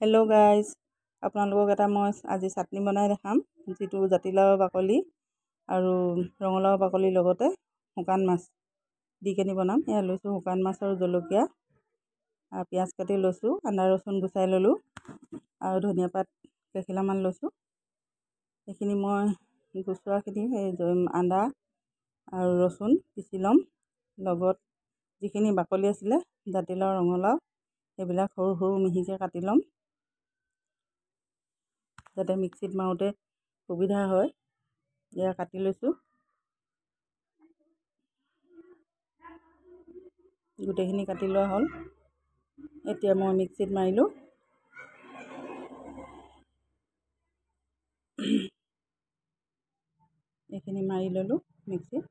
Hello' guys, আপোনালোকক এটা মই আজি চাটনি বনাই দেখাম, যিটো জাতিলাওৰ বাকলি আৰু ৰঙালাওৰ বাকলিৰ লগতে শুকান মাছ দি কেনি বনাম। এয়া লৈছোঁ শুকান মাছ আৰু জলকীয়া আৰু পিঁয়াজ কাটি লৈছোঁ, আদা ৰচুন গুচাই ল'লোঁ আৰু ধনিয়া পাত কেইখিলামান লৈছোঁ। সেইখিনি মই গুচোৱাখিনি সেই আদা আৰু ৰচুন পিচি ল'ম। লগত যিখিনি বাকলি আছিলে জাতিলাও ৰঙালাও সেইবিলাক সৰু সৰু মিহিকৈ কাটি ল'ম, যাতে মিক্সিত মাৰোঁতে সুবিধা হয়। এয়া কাটি লৈছোঁ, গোটেইখিনি কাটি লোৱা হ'ল। এতিয়া মই মিক্সিত মাৰিলোঁ। এইখিনি মাৰি ল'লোঁ মিক্সিত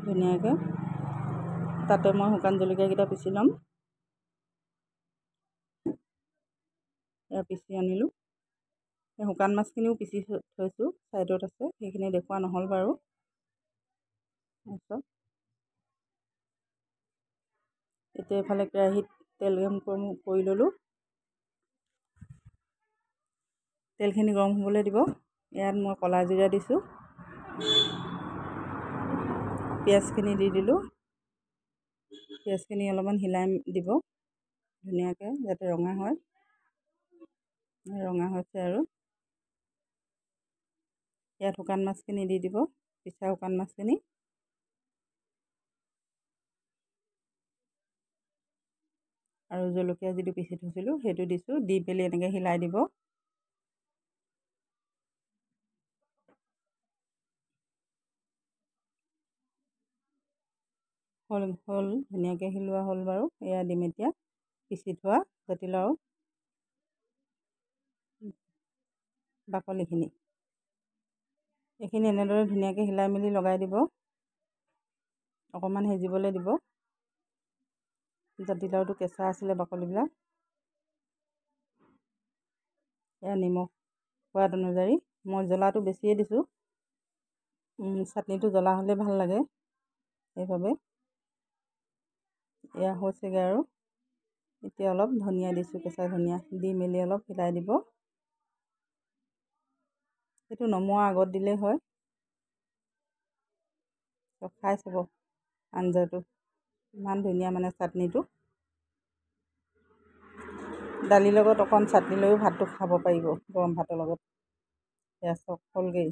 ধুনীয়াকৈ। তাতে মই শুকান জলকীয়াকেইটা পিচি ল'ম। এয়া পিচি আনিলোঁ। এই শুকান মাছখিনিও পিচি থৈছোঁ, ছাইডত আছে, সেইখিনি দেখুওৱা নহ'ল বাৰু। তাৰপিছত এতিয়া এইফালে কেৰাহীত তেল গৰম কৰি ল'লোঁ। তেলখিনি গৰম হ'বলৈ দিব। ইয়াত মই ক'লা জিৰা দিছোঁ, পিঁয়াজখিনি দি দিলোঁ। পিঁয়াজখিনি অলপমান হিলাই দিব ধুনীয়াকৈ, যাতে ৰঙা হয়। ৰঙা হৈছে আৰু ইয়াত শুকান মাছখিনি দি দিব, পিছা শুকান মাছখিনি। আৰু জলকীয়া যিটো পিচি থৈছিলোঁ সেইটো দিছোঁ, দি পেলি এনেকৈ হিলাই দিব। হ'ল ধুনীয়াকৈ হিলোৱা হ'ল বাৰু। এয়া দিম এতিয়া পিচি থোৱা জাতিলাও বাকলিখিনি। এইখিনি এনেদৰে ধুনীয়াকৈ হিলাই মেলি লগাই দিব, অকণমান সিজিবলৈ দিব। জাতিলাওটো কেঁচা আছিলে বাকলিবিলাক। এয়া নিমখ সোৱাদ অনুযায়ী, মই জ্বলাটো বেছিয়ে দিছোঁ। চাটনিটো জ্বলা হ'লে ভাল লাগে, সেইবাবে। এয়া হৈছেগৈ আৰু এতিয়া অলপ ধনিয়া দিছোঁ, কেঁচা ধনিয়া দি মেলি অলপ হিলাই দিব। সেইটো নমোৱাৰ আগত দিলেই হয়। খাই চাব আঞ্জাটো, ইমান ধুনীয়া মানে চাটনিটো। দালিৰ লগত অকণ চাটনি লৈও ভাতটো খাব পাৰিব, গৰম ভাতৰ লগত। এয়া চব হ'লগৈ।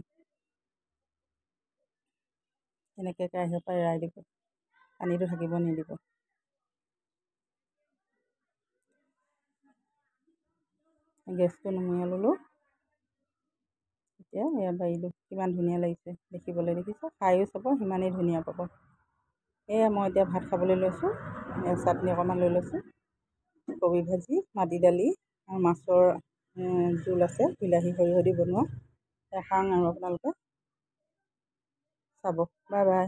এনেকৈ কেৰাহীৰ পৰা এৰাই দিব, পানীটো থাকিব নিদিব। গেছটো নুমুৱাই ল'লোঁ। এতিয়া এয়া বাঢ়িলোঁ, কিমান ধুনীয়া লাগিছে দেখিবলৈ, দেখিছোঁ। খায়ো চাব, সিমানেই ধুনীয়া পাব। এয়া মই এতিয়া ভাত খাবলৈ লৈছোঁ। এয়া চাটনি অকণমান লৈ লৈছোঁ, কবি ভাজি, মাটি দালি আৰু মাছৰ জোল আছে, বিলাহী সৰিয়হ দি বনোৱা। খাওঁ আৰু আপোনালোকে চাব। Bye bye.